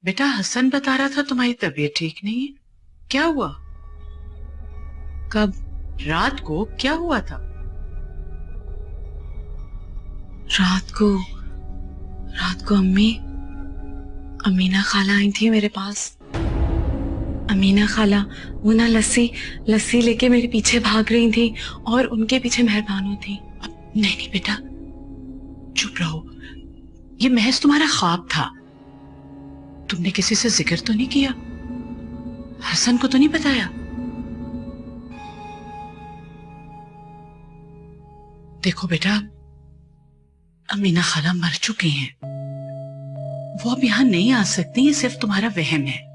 बेटा हसन बता रहा था तुम्हारी तबीयत ठीक नहीं है। क्या हुआ? कब? रात को क्या हुआ था? रात को अमीना खाला आई थी मेरे पास। अमीना खाला वो ना लस्सी लेके मेरे पीछे भाग रही थी और उनके पीछे मेहरबानो थी। नहीं नहीं बेटा, चुप रहो। ये महज तुम्हारा ख्वाब था। तुमने किसी से जिक्र तो नहीं किया? हसन को तो नहीं बताया? देखो बेटा, अमीना खाला मर चुकी हैं। वो अब यहाँ नहीं आ सकती। ये सिर्फ तुम्हारा वहम है।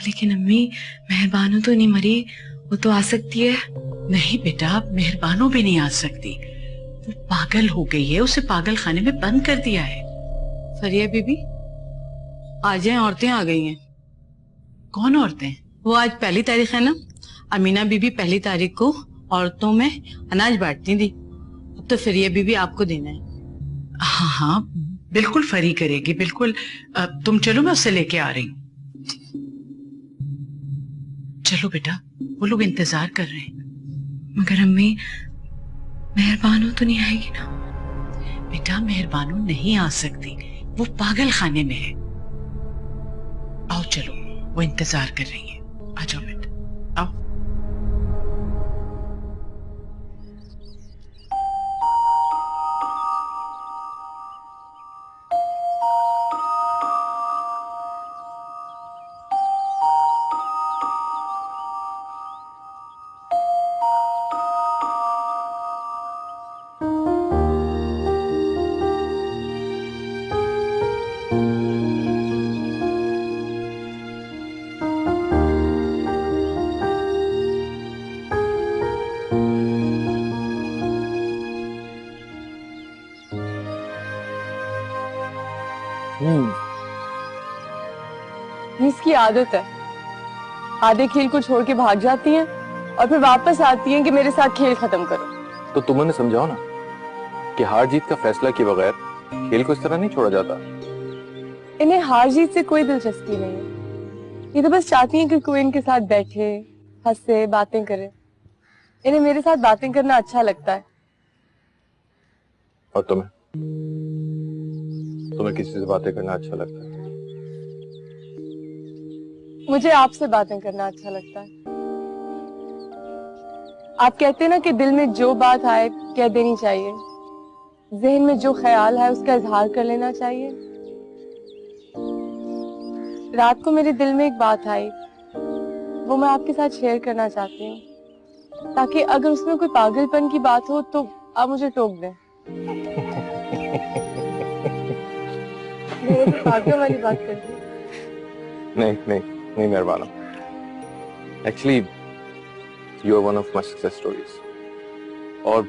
लेकिन अम्मी, मेहरबानो तो नहीं मरी, वो तो आ सकती है। नहीं बेटा, मेहरबानो भी नहीं आ सकती। वो पागल हो गई है। उसे पागल खाने में बंद कर दिया है। फरिया बीबी, आज यहाँ औरतें आ गई हैं। कौन औरतें? वो आज पहली तारीख है ना, अमीना बीबी पहली तारीख को औरतों में अनाज बांटती थी। अब तो फरिया बीबी आपको देना है। हाँ हाँ बिल्कुल फरी करेगी, बिल्कुल। तुम चलो, मैं उसे लेके आ रही हूँ। चलो बेटा, वो लोग इंतजार कर रहे हैं। मगर अम्मी, मेहरबानो तो नहीं आएगी ना? बेटा मेहरबानो नहीं आ सकती, वो पागल खाने में है। आओ चलो, वो इंतजार कर रही है। आ जाओ बेटा, आओ। इसकी आदत है, आधे खेल को छोड़ के भाग जाती हैं और फिर वापस आती हैं कि मेरे साथ खेल खत्म करो। तो तुम उन्हें समझाओ ना कि हार जीत का फैसला किए बगैर खेल को इस तरह नहीं छोड़ा जाता। इन्हें हार जीत से कोई दिलचस्पी नहीं है। ये तो बस चाहती हैं कि कोई इनके साथ बैठे, हंसे, बातें करे। इन्हें मेरे साथ बातें करना अच्छा लगता है। और तुम्हें किसी से बातें करना अच्छा लगता है? मुझे आपसे बातें करना अच्छा लगता है। आप कहते हैं ना कि दिल में जो बात आए कह देनी चाहिए, जहन में जो ख्याल है उसका इजहार कर लेना चाहिए। रात को मेरे दिल में एक बात आई, वो मैं आपके साथ शेयर करना चाहती हूँ, ताकि अगर उसमें कोई पागलपन की बात हो तो आप मुझे टोक दें। मैंने तो पागल वाली बात कर दी। नहीं मेहरबान। Actually you are one of my success stories, और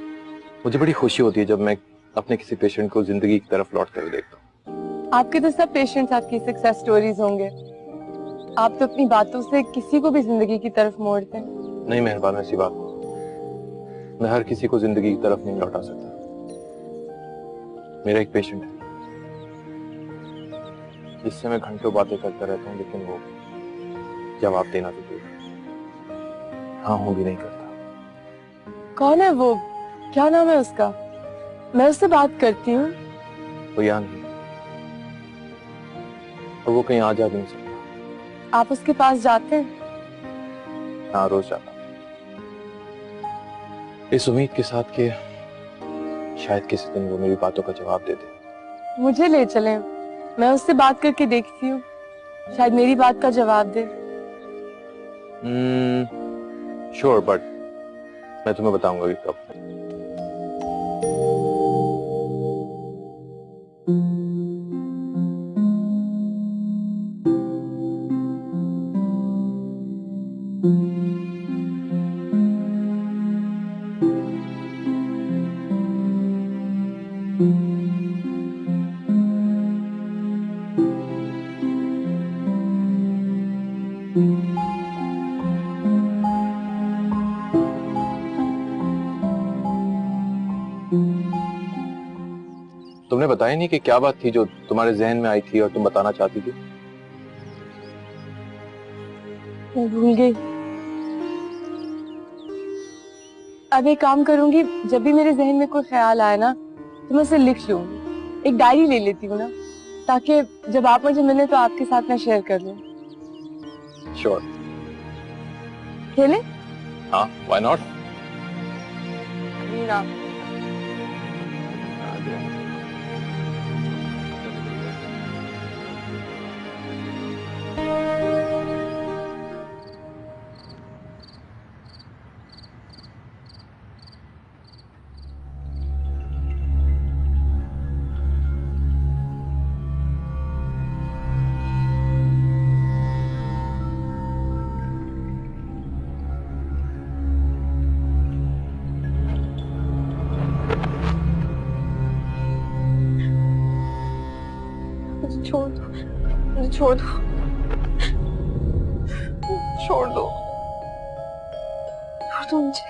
मुझे बड़ी खुशी होती है जब मैं अपने किसी पेशेंट को जिंदगी की तरफ लौटते हुए देखता हूँ। आपके तो सब पेशेंट्स आपकी सक्सेस स्टोरीज होंगे। आप तो अपनी बातों से किसी को भी जिंदगी की तरफ मोड़ते हैं। नहीं मेहरबान, ऐसी बात नहीं। मैं हर किसी को जिंदगी की तरफ नहीं लौटा सकता। मेरा एक पेशेंट है जिससे मैं घंटों बातें करता रहता हूँ, लेकिन वो जवाब देना तो दूर, हाँ हूं भी नहीं करता। कौन है वो? क्या नाम है उसका? मैं उससे बात करती हूँ। वो यहाँ नहीं, और वो कहीं आ जा भी नहीं सकता। आप उसके पास जाते हैं? हाँ, रोज जाता, इस उम्मीद के साथ कि शायद किसी दिन वो मेरी बातों का जवाब दे दे। मुझे ले चलें, मैं उससे बात करके देखती हूँ, शायद मेरी बात का जवाब दे। श्योर, बट मैं तुम्हें बताऊंगा कि कब। तुमने बताया नहीं कि क्या बात थी जो तुम्हारे जहन में आई थी और तुम बताना चाहती थी? मैं भूल गई। अब एक काम करूंगी, जब भी मेरे जहन में कोई ख्याल आए ना तो मैं उसे लिख लूंगी, एक डायरी ले लेती हूँ ना, ताकि जब आप मुझे मिले तो आपके साथ मैं शेयर कर लूं। श्योर। खेले? हाँ, व्हाई नॉट। ना छोड़ दो, मुझे छोड़ दो, छोड़ दो, छोड़ दो मुझे,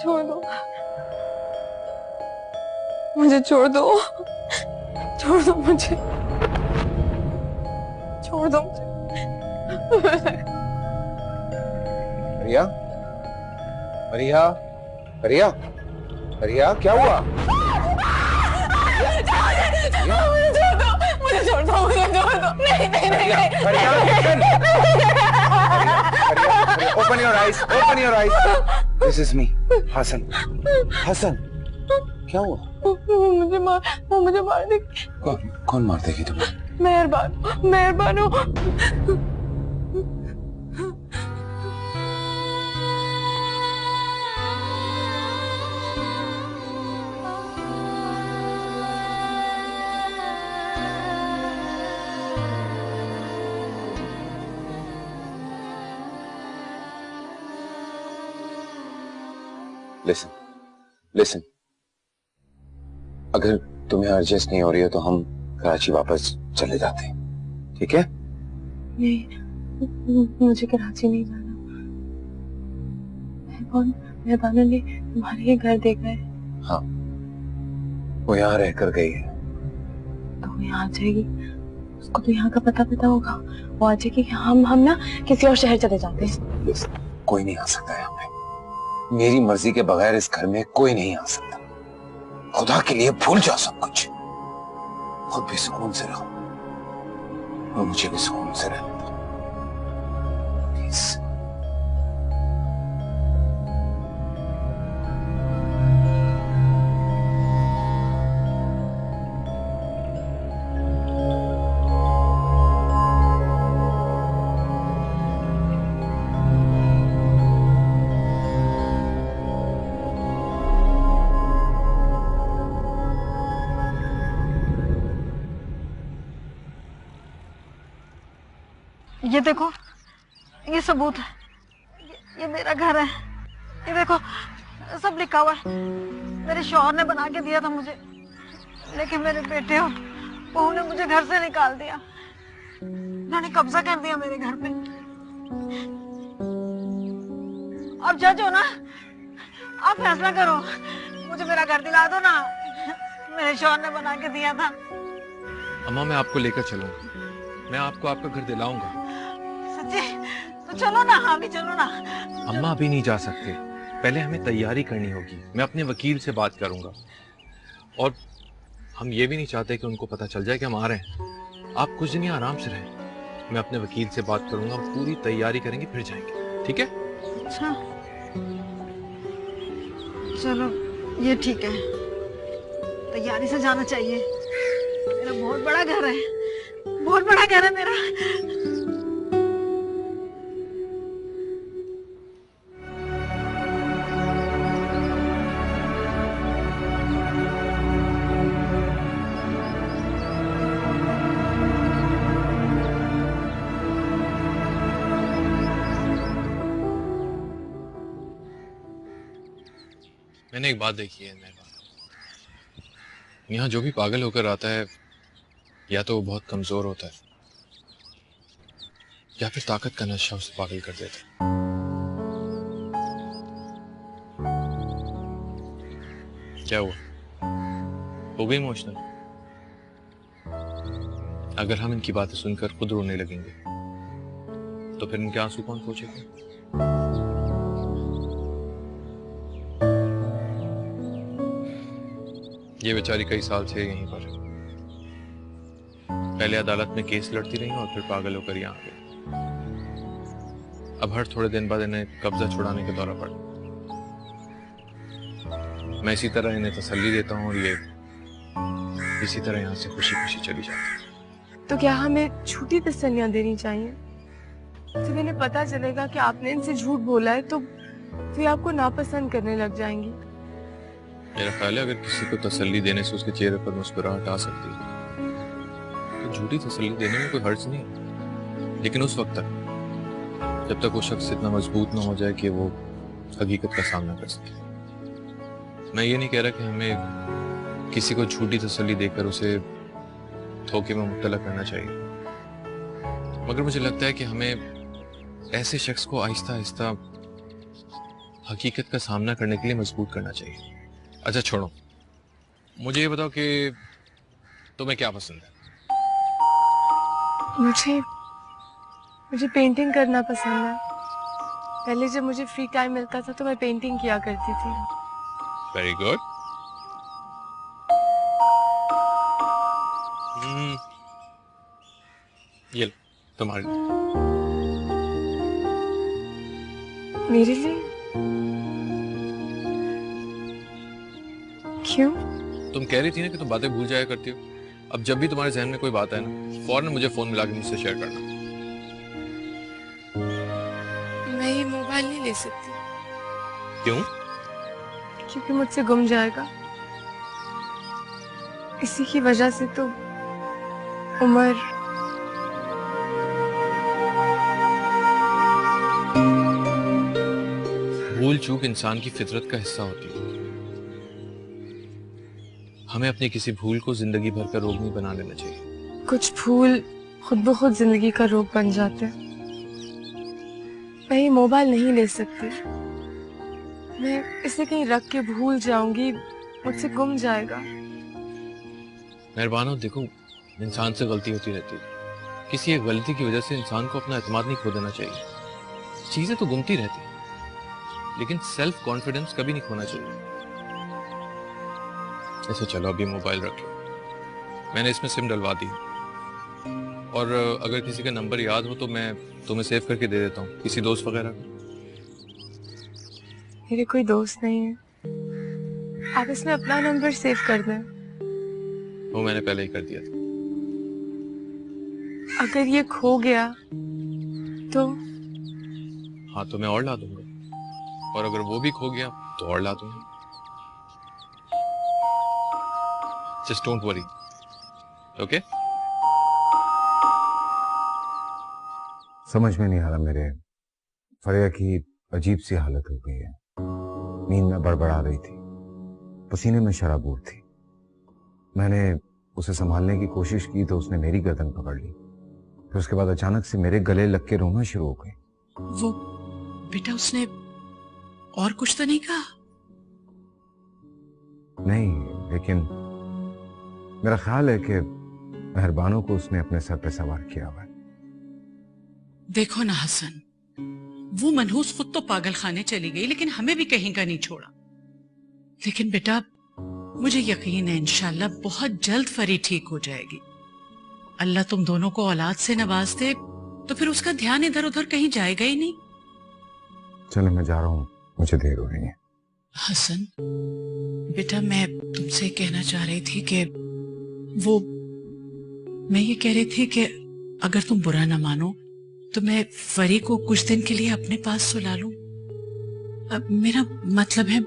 छोड़ दो मुझे, छोड़ दो, छोड़ दो मुझे, छोड़ दो मुझे। रिया, रिया, रिया, रिया, क्या हुआ? मुझे छोड़ दो, मुझे छोड़ दो। नहीं नहीं नहीं open your eyes, open your eyes. This is me, Hasan. Hasan, क्या हुआ? वो मुझे मार दे। कौन मार देगी तुम्हें? मेहरबान, मेहरबान हो। लिसन, लिसन, अगर तुम्हें एडजस्ट नहीं हो रही हो तो हम कराची वापस चले जाते हैं, ठीक है? नहीं, मुझे कराची नहीं जाना। मेहरबानों ने तुम्हारे ही घर देखा है। हाँ, वो यहाँ रहकर गई है। तो वो यहाँ आ जाएगी, उसको तो यहाँ का पता होगा। वो आ जाएगी कि हम ना किसी और शहर चले जाते हैं। लिसन, कोई नहीं आ सकता यहाँ पे। मेरी मर्जी के बगैर इस घर में कोई नहीं आ सकता। खुदा के लिए भूल जाओ सब कुछ, खुद भी सुकून से रहो और मुझे भी सुकून से रहने दो, प्लीज। ये देखो, ये सबूत है, ये मेरा घर है। ये देखो, सब लिखा हुआ है। मेरे शौहर ने बना के दिया था मुझे, लेकिन मेरे बेटे और बहू ने मुझे घर से निकाल दिया। उन्होंने कब्जा कर दिया मेरे घर पे। अब जज हो ना, आप फैसला करो, मुझे मेरा घर दिला दो ना। मेरे शौहर ने बना के दिया था। अम्मा, मैं आपको लेकर चलूंगा, मैं आपको आपका घर दिलाऊंगा। सच्ची? तो चलो ना, हाँ भी चलो ना। अम्मा अभी नहीं जा सकते, पहले हमें तैयारी करनी होगी। मैं अपने वकील से बात करूंगा और हम ये भी नहीं चाहते कि उनको पता चल जाए कि हम आ रहे हैं। आप कुछ दिन आराम से रहें, मैं अपने वकील से बात करूंगा, पूरी तैयारी करेंगे फिर जाएंगे, ठीक है? अच्छा चलो, ये ठीक है, तैयारी से जाना चाहिए। मेरा बहुत बड़ा घर है, बहुत बड़ा घर है मेरा। मैंने एक बात देखी है मेहरबान, यहाँ जो भी पागल होकर आता है या तो वो बहुत कमजोर होता है या फिर ताकत का नशा उसे पागल कर देता है। क्या हुआ, हो गई इमोशनल? अगर हम इनकी बातें सुनकर खुद रोने लगेंगे तो फिर इनके आंसू कौन पोंछेगा? ये बेचारी कई साल से यहीं पर है। पहले अदालत में केस लड़ती रही और फिर पागल होकर यहाँ आ गई। अब हर थोड़े दिन बाद इन्हें कब्जा छुड़ाने का दौरा पड़ा। मैं इसी तरह इन्हें तसल्ली देता हूँ और ये इसी तरह यहाँ से खुशी खुशी चली जाती है। तो क्या हमें झूठी तसल्लियां देनी चाहिए? जब इन्हें पता चलेगा कि आपने इनसे झूठ बोला है तो फिर आपको नापसंद करने लग जाएंगी। मेरा ख्याल है अगर किसी को तसल्ली देने से उसके चेहरे पर मुस्कुराहट आ सकती है तो झूठी तसल्ली देने में कोई हर्ज नहीं, लेकिन उस वक्त तक जब तक वो शख्स इतना मजबूत ना हो जाए कि वो हकीकत का सामना कर सके। मैं ये नहीं कह रहा कि हमें किसी को झूठी तसल्ली देकर उसे धोखे में मुब्तला करना चाहिए, मगर मुझे लगता है कि हमें ऐसे शख्स को आहिस्ता आहिस्ता हकीकत का सामना करने के लिए मजबूर करना चाहिए। अच्छा छोड़ो, मुझे ये बताओ कि तुम्हें क्या पसंद है? मुझे पेंटिंग करना पसंद है। पहले जब मुझे फ्री टाइम मिलता था तो मैं पेंटिंग किया करती थी। Very good. ये लो, तुम्हारे लिए। मेरे लिए? क्यों? तुम कह रही थी ना कि तुम बातें भूल जाया करती हो। अब जब भी तुम्हारे जहन में कोई बात है ना, फौरन मुझे फोन मिला के मुझसे शेयर करना। मैं ये मोबाइल नहीं ले सकती। क्यों? क्योंकि मुझसे गुम जाएगा। इसी की वजह से तो उमर भूल चूक इंसान की फितरत का हिस्सा होती है। हमें अपनी किसी भूल को जिंदगी भर का रोग नहीं बना लेना चाहिए। कुछ भूल खुद ब खुद जिंदगी का रोग बन जाते हैं। मैं ये मोबाइल नहीं ले सकती। मैं इसे कहीं रख के भूल जाऊंगी, मुझसे गुम जाएगा। मेहरबान हो, देखो इंसान से गलती होती रहती है। किसी एक गलती की वजह से इंसान को अपना एतमाद नहीं खो देना चाहिए। चीजें तो गुमती रहती हैं, लेकिन सेल्फ कॉन्फिडेंस कभी नहीं खोना चाहिए। ऐसे चलो अभी मोबाइल रख लो, मैंने इसमें सिम डलवा दी और अगर किसी का नंबर याद हो तो मैं तुम्हें सेव करके दे देता हूँ, किसी दोस्त वगैरह का। मेरे कोई दोस्त नहीं है। आप इसमें अपना नंबर सेव कर दें। वो मैंने पहले ही कर दिया था। अगर ये खो गया तो? हाँ तो मैं और ला दूंगा, और अगर वो भी खो गया तो और ला दूंगा। Just don't worry, okay? समझ में नहीं आ रहा मेरे फरिया की अजीब सी हालत हो गई है। नींद में बड़बड़ा रही थी, पसीने में शराबूर थी। मैंने उसे संभालने की कोशिश की तो उसने मेरी गर्दन पकड़ ली। फिर उसके बाद अचानक से मेरे गले लग के रोना शुरू हो गई। वो बेटा उसने और कुछ तो नहीं कहा? नहीं, लेकिन मेरा ख्याल है कि मेहरबानों को उसने अपने सर पे सवार किया हुआ है। देखो ना हसन, वो मनहूस खुद तो पागल खाने चली गई लेकिन हमें भी कहीं का नहीं छोड़ा। लेकिन बेटा मुझे यकीन है इंशाल्लाह बहुत जल्द फरी ठीक हो जाएगी। अल्लाह तुम दोनों को औलाद से नवाज दे तो फिर उसका ध्यान इधर उधर कहीं जाएगा ही नहीं। चलो मैं जा रहा हूँ, मुझे देर हो रही है। हसन बेटा मैं तुमसे कहना चाह रही थी कि मैं ये कह रही थी कि अगर तुम बुरा ना मानो तो मैं फरी को कुछ दिन के लिए अपने पास सुला लूं। मेरा मतलब है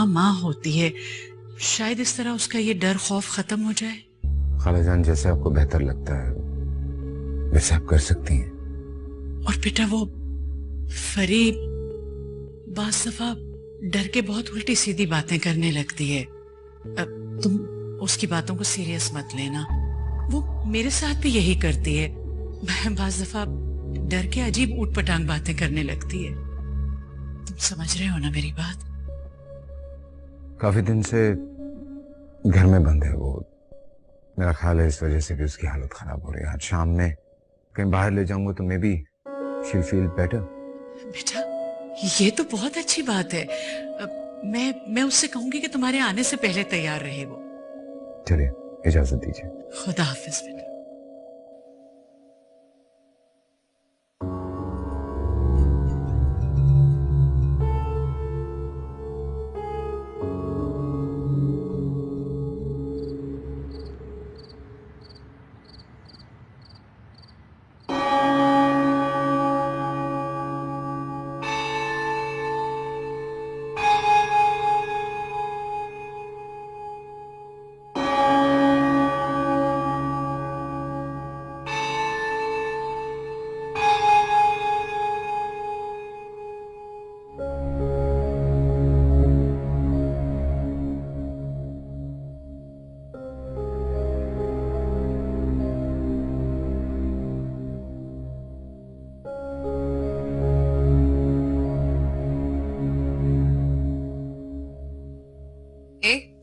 माँ होती है, शायद इस तरह उसका ये डर खौफ खत्म हो जाए। खालाजान जैसे आपको बेहतर लगता है वैसे आप कर सकती हैं। और बेटा वो फरी बास दफा डर के बहुत उल्टी सीधी बातें करने लगती है। तुम उसकी बातों को सीरियस मत लेना, वो मेरे साथ भी यही करती है। बास दफा डर के अजीब ऊटपटांग बातें करने लगती है। तुम समझ रहे हो ना मेरी बात? काफी दिन से घर में बंद है वो। मेरा ख्याल है इस वजह से भी उसकी हालत खराब हो रही है। आज शाम में कहीं बाहर ले जाऊंगा तो मैं भी she'll feel better. बेटा, ये तो बहुत अच्छी बात है। मैं उससे कहूंगी कि तुम्हारे आने से पहले तैयार रहे वो। चलिए, इजाजत दीजिए। खुदा हाफिज बेटा।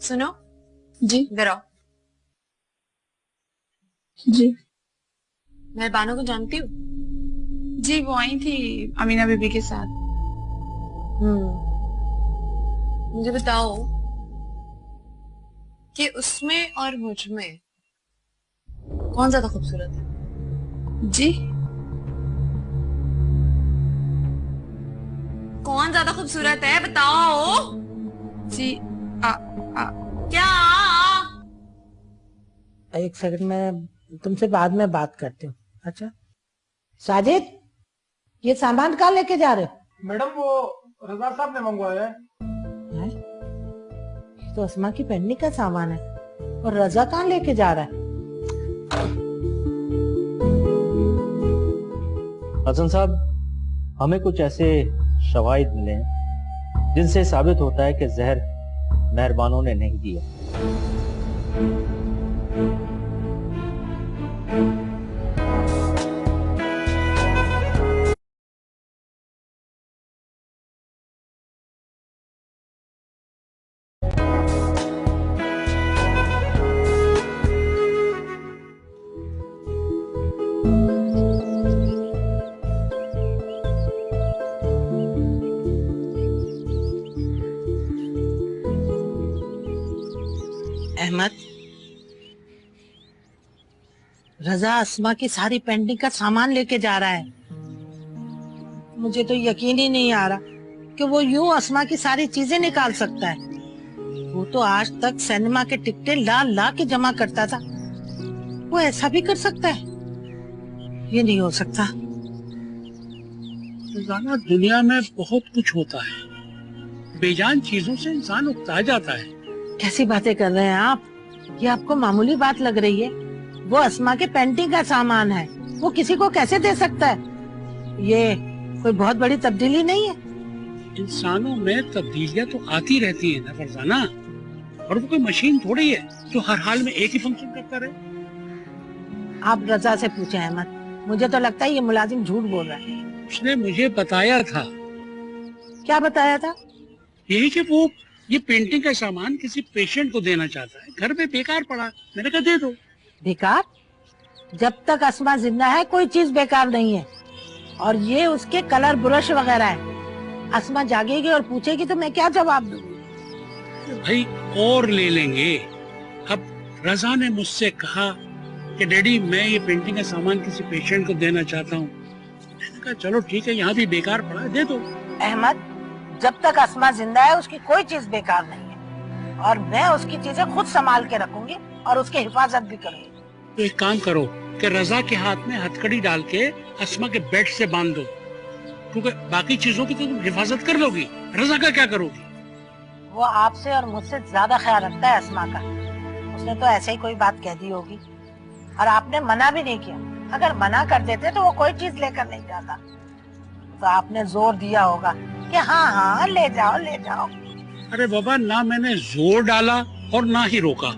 सुनो जी इधर आओ। जी मेहरबानों को जानती हो? जी, वो आई थी अमीना बीबी के साथ। मुझे बताओ कि उसमें और मुझ में कौन ज्यादा खूबसूरत है? जी कौन ज्यादा खूबसूरत है बताओ। जी क्या? एक सेकंड में तुमसे बाद में बात करती हूँ। अच्छा साजिद, ये सामान कहाँ लेके जा रहे हो? मैडम वो रजा साहब ने मंगवाया है। हैं? ये तो अस्मा की पेंडिंग का सामान है और रजा कहाँ लेके जा रहा है? हसन साहब, हमें कुछ ऐसे शवाहिद मिले हैं जिनसे साबित होता है कि जहर मेहरबानों ने नहीं दिया। अहमद, रजा अस्मा की सारी पेंटिंग का सामान लेके जा रहा है। मुझे तो यकीन ही नहीं आ रहा कि वो यूं अस्मा की सारी चीजें निकाल सकता है। वो तो आज तक सिनेमा के टिकटें ला ला के जमा करता था, वो ऐसा भी कर सकता है? ये नहीं हो सकता। रोजाना दुनिया में बहुत कुछ होता है, बेजान चीजों से इंसान उकता जाता है। कैसी बातें कर रहे हैं आप? ये आपको मामूली बात लग रही है? वो अस्मा के पेंटिंग का सामान है, वो किसी को कैसे दे सकता है? ये कोई बहुत बड़ी तब्दीली नहीं है। इंसानों में तब्दीलियां तो आती रहती है ना फरजाना, और वो कोई मशीन थोड़ी है जो हर हाल में एक ही फंक्शन करता रहे। आप रजा से पूछे अहमद, मुझे तो लगता है ये मुलाजिम झूठ बोल रहा है। उसने मुझे बताया था। क्या बताया था? यही कि वो ये पेंटिंग का सामान किसी पेशेंट को देना चाहता है, घर में बेकार पड़ा। मैंने कहा दे दो। बेकार? जब तक अस्मा जिंदा है कोई चीज बेकार नहीं है, और ये उसके कलर ब्रश वगैरह है। अस्मा जागेगी और पूछेगी तो मैं क्या जवाब दूंगी? भाई और ले लेंगे। अब रजा ने मुझसे कहा कि डैडी मैं ये पेंटिंग का सामान किसी पेशेंट को देना चाहता हूँ। मैंने कहा चलो ठीक है, यहाँ भी बेकार पड़ा है, दे दो। अहमद, जब तक अस्मा जिंदा है उसकी कोई चीज बेकार नहीं है, और मैं उसकी चीजें खुद संभाल के रखूंगी और उसकी हिफाजत भी करूंगी। तो एक काम करो कि रजा के हाथ में हथकड़ी डाल के अस्मा के बेड से बांध दो, क्योंकि बाकी चीजों की तो तुम हिफाजत कर लोगी, रजा का क्या करोगी? वो आपसे और मुझसे ज्यादा ख्याल रखता है अस्मा का। उसने तो ऐसे ही कोई बात कह दी होगी, और आपने मना भी नहीं किया। अगर मना कर देते तो वो कोई चीज लेकर नहीं जाता। तो आपने जोर दिया होगा कि हाँ हाँ ले जाओ ले जाओ। अरे बाबा, ना मैंने जोर डाला और ना ही रोका।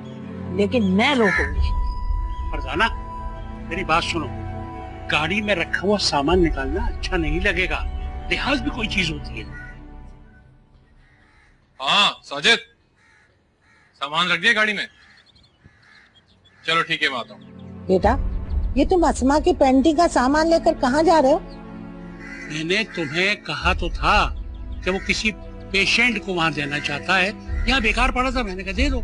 लेकिन मैं रोकूंगी। फरजाना मेरी बात सुनो, गाड़ी में रखा हुआ सामान निकालना अच्छा नहीं लगेगा, लिहाज भी कोई चीज होती है। हाँ साजिद, सामान रख दिया गाड़ी में? चलो ठीक है, मैं आता हूँ। बेटा, ये तुम अस्मा की पेंटिंग का सामान लेकर कहाँ जा रहे हो? मैंने तुम्हें कहा तो था कि वो किसी पेशेंट को वहां देना चाहता है, यहाँ बेकार पड़ा था, मैंने कहा दे दो।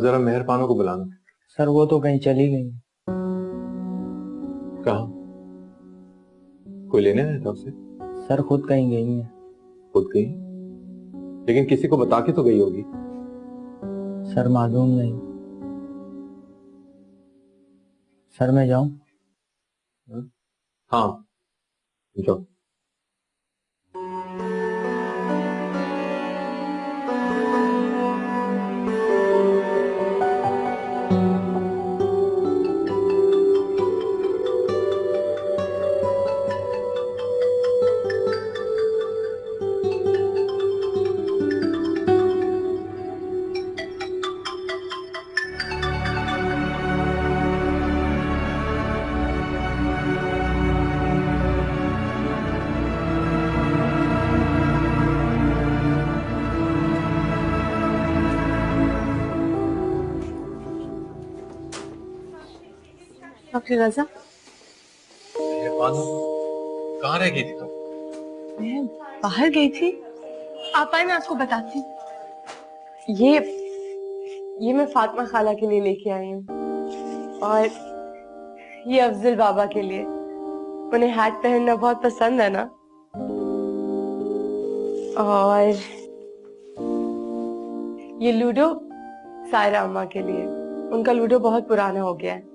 जरा मेहरबानों को बुलाना। सर वो तो कहीं चली गई। कहाँ? कोई लेने आया था उसे? सर खुद कहीं गई है। खुद गई? लेकिन किसी को बता के तो गई होगी। सर मालूम नहीं। सर मैं जाऊं? हाँ जाओ। डॉक्टर रजा, कहाँ रह गई थी तुम? मैं बाहर गई थी। आप आए, मैं आपको बताती हूँ। ये मैं फातिमा खाला के लिए लेके आई हूँ, और ये अफजल बाबा के लिए। उन्हें हैट पहनना बहुत पसंद है ना। और ये लूडो सायरा अम्मा के लिए। उनका लूडो बहुत पुराना हो गया है।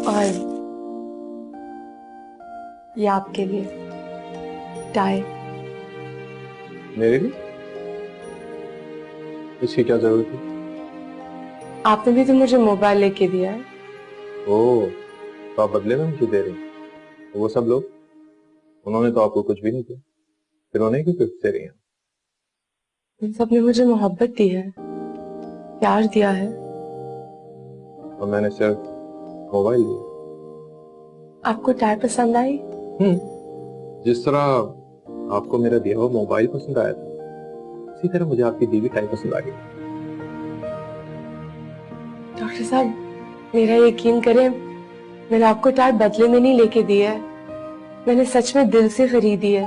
और ये आपके लिए टाई। मेरे लिए? इसकी क्या जरूरत है? आपने भी तो मुझे मोबाइल लेके दिया है। ओह, तो आप बदले में मुझे दे रही हैं? वो सब लोग, उन्होंने तो आपको कुछ भी नहीं किया, फिर उन्हें क्यों गिफ्ट दे रही हैं? इन सब ने मुझे मोहब्बत दी है, प्यार दिया है, और मैंने सिर्फ मोबाइल दिया। आपको टाई पसंद आई? जिस तरह आपको मेरा दिया हुआ मोबाइल पसंद आया था, इसी तरह मुझे आपकी दी हुई टाई पसंद आ गई। डॉक्टर साहब, मेरा यकीन करें, मैंने आपको टाई बदले में नहीं लेके दी है, मैंने सच में दिल से खरीदी है।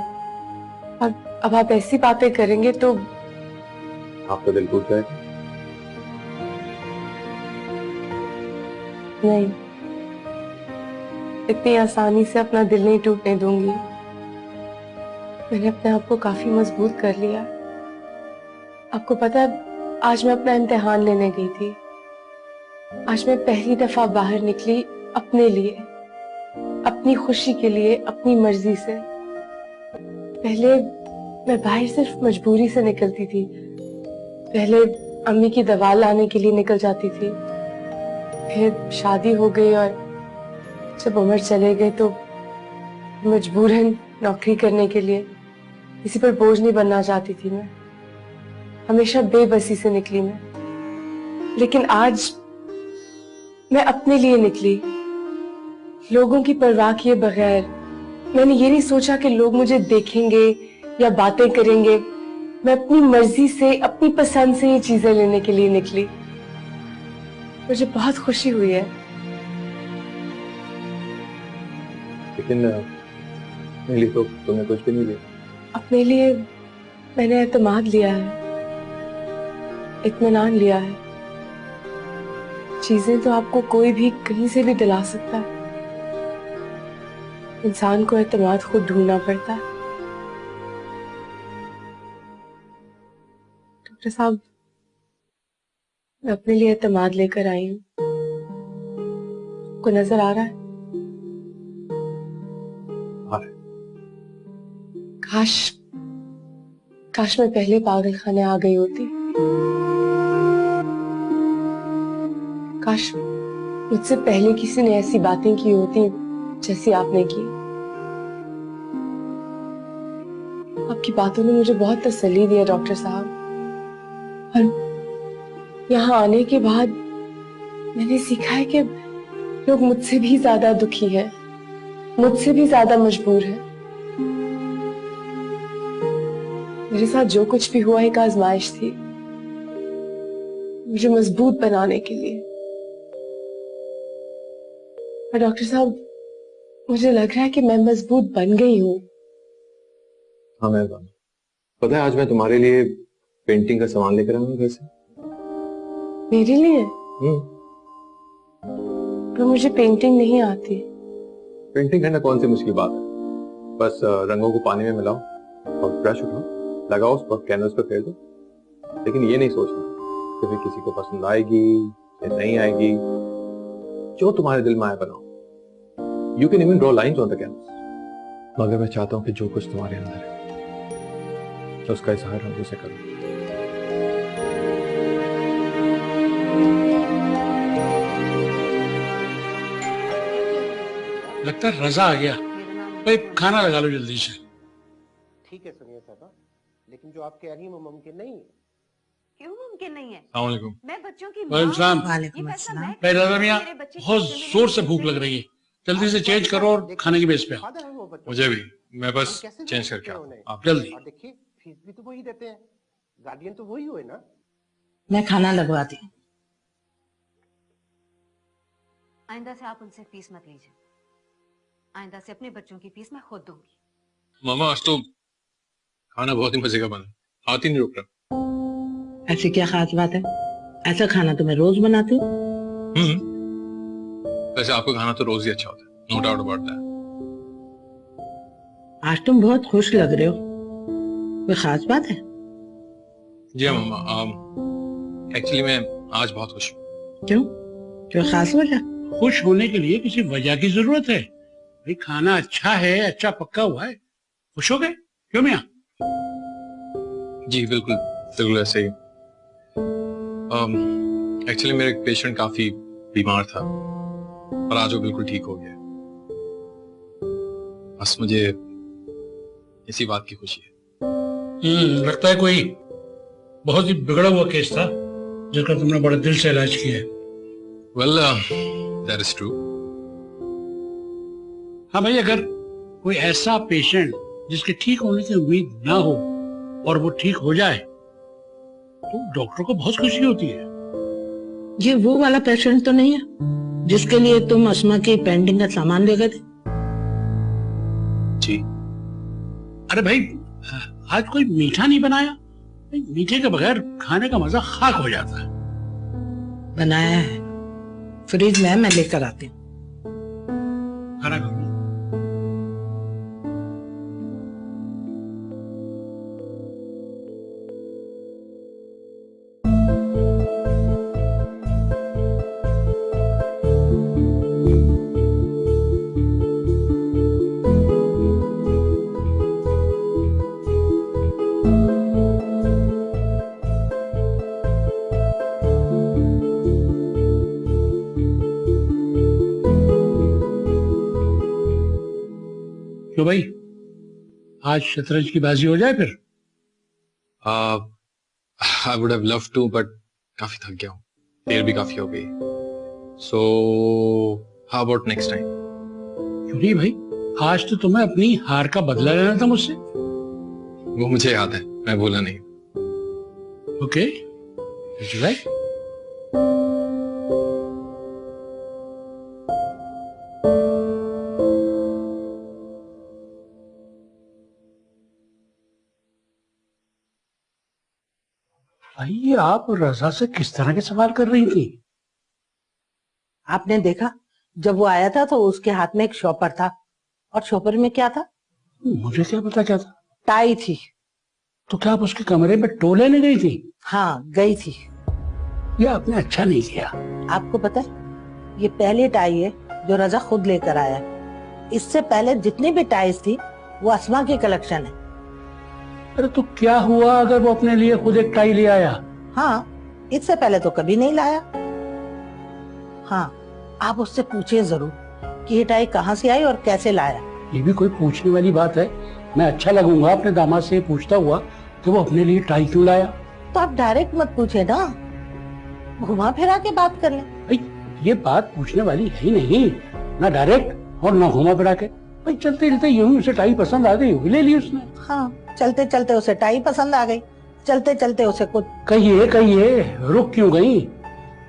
अब आप ऐसी बातें करेंगे तो आपका दिल टूट जाएगा। नहीं, इतनी आसानी से अपना दिल नहीं टूटने दूंगी। मैंने अपने आप को काफी मजबूत कर लिया। आपको पता है, आज मैं अपना इम्तिहान लेने गई थी। आज मैं पहली दफा बाहर निकली अपने लिए, अपनी खुशी के लिए, अपनी मर्जी से। पहले मैं बाहर सिर्फ मजबूरी से निकलती थी। पहले अम्मी की दवा लाने के लिए निकल जाती थी, फिर शादी हो गई, और जब उम्र चले गए तो मजबूरन नौकरी करने के लिए। किसी पर बोझ नहीं बनना चाहती थी मैं, हमेशा बेबसी से निकली मैं। लेकिन आज मैं अपने लिए निकली, लोगों की परवाह किए बगैर। मैंने ये नहीं सोचा कि लोग मुझे देखेंगे या बातें करेंगे। मैं अपनी मर्जी से, अपनी पसंद से ये चीजें लेने के लिए निकली। मुझे बहुत खुशी हुई है। लेकिन मेरे लिए तो तुमने कुछ भी नहीं लिया। अपने लिए मैंने एतमाद लिया है, इत्मीनान लिया है। चीजें तो आपको कोई भी कहीं से भी दिला सकता है। इंसान को एतमाद खुद ढूंढना पड़ता है। डॉक्टर साहब, मैं अपने लिए एतमाद लेकर आई हूँ। को नजर आ रहा है? काश मैं पहले पागल खाने आ गई होती। काश मुझसे पहले किसी ने ऐसी बातें की होती जैसी आपने की। आपकी बातों ने मुझे बहुत तसल्ली दी है डॉक्टर साहब। और यहाँ आने के बाद मैंने सीखा है कि लोग मुझसे भी ज्यादा दुखी हैं, मुझसे भी ज्यादा मजबूर हैं। मेरे साथ जो कुछ भी हुआ एक आजमाइश थी, मुझे मजबूत बनाने के लिए। और डॉक्टर साहब, मुझे लग रहा है कि मैं मजबूत बन गई हूँ। हाँ मैं पता है, आज मैं तुम्हारे लिए पेंटिंग का सामान लेकर आया हूँ घर से। मेरे लिए? पर मुझे पेंटिंग नहीं आती। पेंटिंग करना कौन सी मुश्किल बात है, बस रंगों को पानी में मिलाओ और ब्रश उठाओ, लगाओ उस पर, कैनवस पर फेर दो। लेकिन ये नहीं सोचना कि फिर किसी को पसंद आएगी या नहीं आएगी। जो तुम्हारे दिल में आए बनाओ। You can even draw lines on the canvas. मगर मैं चाहता हूँ कि जो कुछ तुम्हारे अंदर है तो उसका इजहार रंगों से करो। लगता है रजा आ गया। भाई खाना लगा लो जल्दी से। ठीक है सुनिए साहब, लेकिन जो आप कह रही हैं वो मुमकिन नहीं है। क्यों मुमकिन नहीं है? अस्सलाम वालेकुम। मैं बच्चों की वालेकुम सलाम। वालेकुम अस्सलाम। भाई रजा मियां, बहुत जोर से भूख लग रही है, जल्दी से चेंज करो और खाने की बेस पे आओ। मुझे भी, मैं बस चेंज करके आता हूं। आप जल्दी। और देखिए फीस भी तो वही देते हैं, गार्डियन तो वही हुए ना। मैं खाना लगवाती हूँ। आइंदा से आप उनसे फीस मत लीजिए। आइंदा से अपने बच्चों की फीस मैं खुद दूंगी। मामा आज तो खाना बहुत ही मजे का बना, हाथ ही नहीं रुक रहा। ऐसी क्या खास बात है? ऐसा खाना तो मैं रोज बनाती हूँ। वैसे आपका खाना तो रोज ही अच्छा होता है, नो डाउट अबाउट दैट। आज तुम बहुत खुश लग रहे हो, कोई खास बात है? जी हाँ मामा, एक्चुअली मैं आज बहुत खुश हूँ। क्यों, कोई खास वजह? खुश होने के लिए किसी वजह की जरूरत है। भाई खाना अच्छा है, अच्छा पक्का हुआ है, खुश हो गए। क्यों मियां? जी बिल्कुल बिल्कुल ऐसे ही। एक्चुअली मेरा एक पेशेंट काफी बीमार था और आज वो बिल्कुल ठीक हो गया। बस मुझे इसी बात की खुशी है। लगता है कोई बहुत ही बिगड़ा हुआ केस था जिसका तुमने बड़े दिल से इलाज किया है। Well that is true. हाँ भाई, अगर कोई ऐसा पेशेंट जिसके ठीक होने की उम्मीद ना हो और वो ठीक हो जाए तो डॉक्टर को बहुत खुशी होती है। ये वो वाला पेशेंट तो नहीं है जिसके लिए तुम अस्मा की पेंटिंग का सामान ले गए थे? जी। अरे भाई, आज कोई मीठा नहीं बनाया? भाई, मीठे के बगैर खाने का मजा खाक हो जाता है। बनाया है, फ्रिज में, मैं लेकर आती हूँ। खाना खाओ। तो भाई आज शतरंज की बाजी हो जाए फिर? I would have love to, but काफी थक गया हूँ, देर भी काफी हो गई। So how about next time? क्यों नहीं भाई, आज तो तुम्हें अपनी हार का बदला लेना था मुझसे। वो मुझे याद है, मैं भूला नहीं। Okay, right. भाई, आप रजा से किस तरह के सवाल कर रही थी? आपने देखा, जब वो आया था तो उसके हाथ में एक शॉपर था, और शॉपर में क्या था? मुझे क्या पता क्या था। टाई थी। तो क्या आप उसके कमरे में टो लेने गई थी? हाँ, गई थी। ये आपने अच्छा नहीं किया। आपको पता है, ये पहली टाई है जो रजा खुद लेकर आया है। इससे पहले जितनी भी टाइज थी वो अस्मा की कलेक्शन है। अरे तो क्या हुआ अगर वो अपने लिए खुद एक टाई ले आया? हाँ, इससे पहले तो कभी नहीं लाया। हाँ, आप उससे पूछिए जरूर कि ये टाई कहाँ से आई और कैसे लाया। ये भी कोई पूछने वाली बात है? मैं अच्छा लगूंगा अपने दामाद से पूछता हुआ कि वो अपने लिए टाई क्यों लाया। तो आप डायरेक्ट मत पूछे ना, घुमा फिरा के बात कर लें। ये बात पूछने वाली है ही नहीं, ना डायरेक्ट और ना घुमा फिरा के। भाई चलते चलते यूं ही उसे टाई पसंद आ गई, ले ली उसने। हाँ, चलते चलते उसे टाई पसंद आ गई, चलते चलते उसे कुछ। कहिए रुक क्यों गई?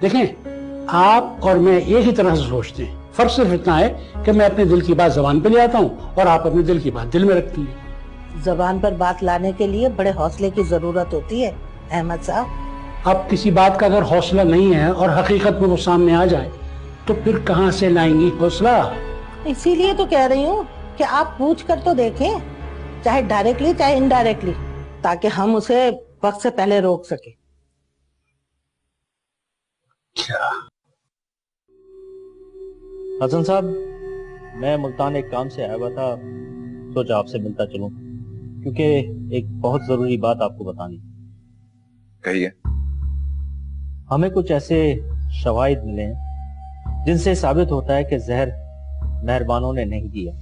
देखें, आप और मैं एक ही तरह से सोचते हैं, फर्क सिर्फ इतना है कि मैं अपने दिल की बात जबान पे ले आता हूँ और आप अपने दिल की बात दिल में रखती हैं। जबान पर बात लाने के लिए बड़े हौसले की जरूरत होती है अहमद साहब। अब किसी बात का अगर हौसला नहीं है और हकीकत में वो सामने आ जाए तो फिर कहाँ से लाएंगी हौसला? इसीलिए तो कह रही हूँ कि आप पूछ कर तो देखें, चाहे डायरेक्टली चाहे इनडायरेक्टली, ताकि हम उसे वक्त से पहले रोक सके। हसन साहब, मैं मुल्तान एक काम से आया हुआ था, सोचा आपसे मिलता चलूं, क्योंकि एक बहुत जरूरी बात आपको बतानी। कहिए। हमें कुछ ऐसे शवाहिद मिले हैं जिनसे साबित होता है कि जहर मेहरबानों ने नहीं दिया।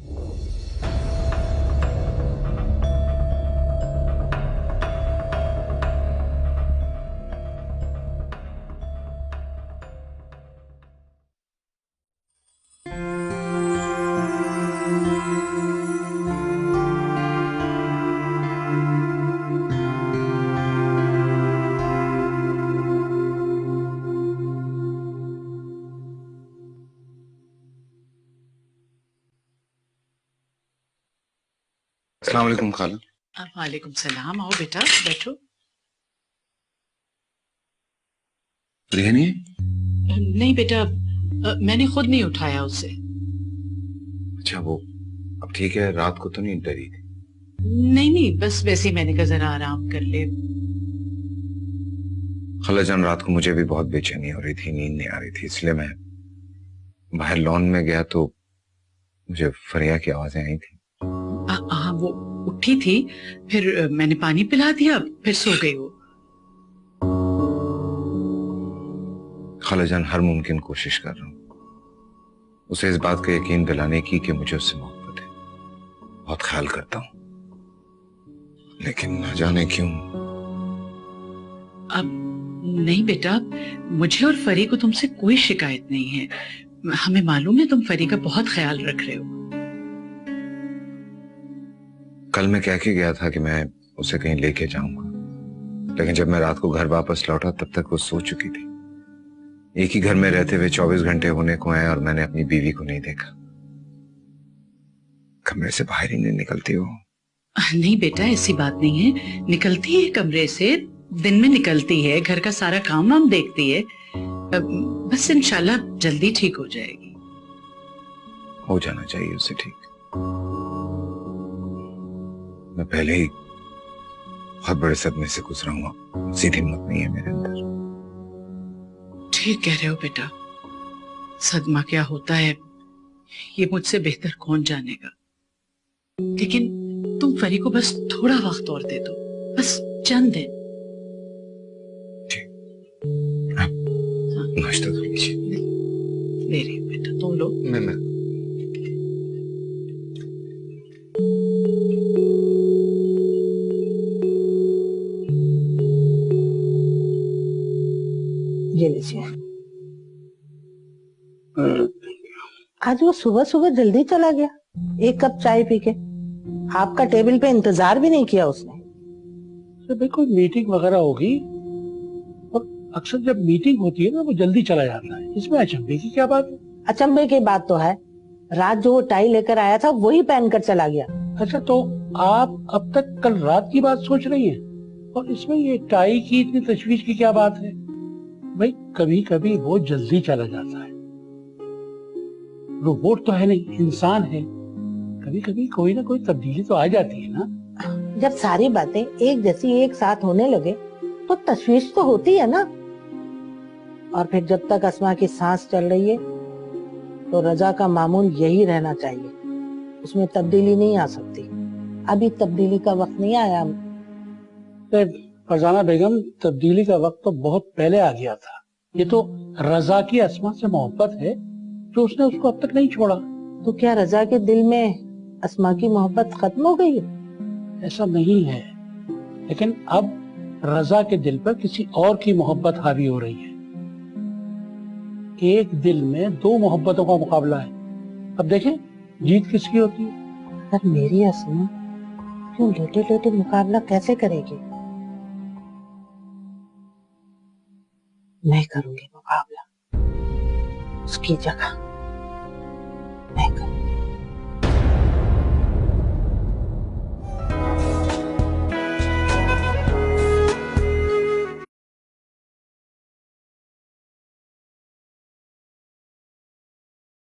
अस्सलाम वालेकुम खाला। वालेकुम सलाम। आओ बेटा, बैठो। रिया नहीं? नहीं बेटा, मैंने खुद नहीं उठाया उसे। अच्छा, वो अब ठीक है? रात को तो नहीं डरी थी? नहीं, बस वैसे ही मैंने कहा जरा आराम कर ले। खाला जान, रात को मुझे भी बहुत बेचैनी हो रही थी, नींद नहीं आ रही थी, इसलिए मैं बाहर लॉन में गया तो मुझे फरिया की आवाजें आई थी। हाँ, वो उठी थी, फिर मैंने पानी पिला दिया, फिर सो गई वो। खालाजान, हर मुमकिन कोशिश कर रहा हूँ उसे इस बात का यकीन दिलाने की कि मुझे उससे मोहब्बत है, बहुत ख्याल करता हूँ, लेकिन न जाने क्यों। अब नहीं बेटा, मुझे और फरी को तुमसे कोई शिकायत नहीं है। हमें मालूम है तुम फरी का बहुत ख्याल रख रहे हो। कल मैं कह के गया था कि मैं उसे कहीं लेके जाऊंगा, लेकिन जब मैं रात को घर वापस लौटा तब तक वो सो चुकी थी। एक ही घर में रहते हुए 24 घंटे होने को आए और मैंने अपनी बीवी को नहीं देखा। कमरे से बाहर ही नहीं निकलती हो? नहीं बेटा, ऐसी बात नहीं है, निकलती है कमरे से, दिन में निकलती है, घर का सारा काम वाम देखती है। बस इंशाल्लाह जल्दी ठीक हो जाएगी। हो जाना चाहिए उसे ठीक। मैं पहले ही बहुत बड़े सदमे से गुजरा हूं, सीधी हिम्मत नहीं है मेरे अंदर। ठीक कह रहे हो बेटा, सदमा क्या होता है ये मुझसे बेहतर कौन जानेगा। लेकिन तुम फरी को बस थोड़ा वक्त और दे दो, बस चंद दिन। नाश्ता तो लीजिए। ले रही हूँ बेटा, तुम लो। मैं ये लीजिए। आज वो सुबह सुबह जल्दी चला गया, एक कप चाय पी के। आपका टेबल पे इंतजार भी नहीं किया उसने। तो भाई कोई मीटिंग वगैरह होगी, और अक्सर जब मीटिंग होती है ना वो जल्दी चला जाता है, इसमें अचंभे की क्या बात है? अचंभे की बात तो है, रात जो वो टाई लेकर आया था वही पहनकर चला गया। अच्छा, तो आप अब तक कल रात की बात सोच रही हैं, और इसमें ये टाई की इतनी तशवीश की क्या बात है? भाई कभी कभी वो जल्दी चला जाता है, रोबोट तो है नहीं, इंसान है, कभी कभी कोई ना कोई तब्दीली तो आ जाती है ना। जब सारी बातें एक जैसी एक साथ होने लगे तो तशवीश तो होती है ना। और फिर जब तक अस्मा की सांस चल रही है तो रजा का मामूल यही रहना चाहिए, उसमें तब्दीली नहीं आ सकती। अभी तब्दीली का वक्त नहीं आया। फरजाना बेगम, तब्दीली का वक्त तो बहुत पहले आ गया था। ये तो रजा की अस्मा से मोहब्बत है जो उसने उसको अब तक नहीं छोड़ा। तो क्या रजा के दिल में अस्मा की मोहब्बत खत्म हो गई? ऐसा नहीं है, लेकिन अब रजा के दिल पर किसी और की मोहब्बत हावी हो रही है। एक दिल में दो मोहब्बतों का मुकाबला है। अब देखें जीत किसकी होती है। पर मेरी अस्मा क्यों लेटे लेटे मुकाबला कैसे करेगी? मैं करूंगी मुकाबला उसकी जगह।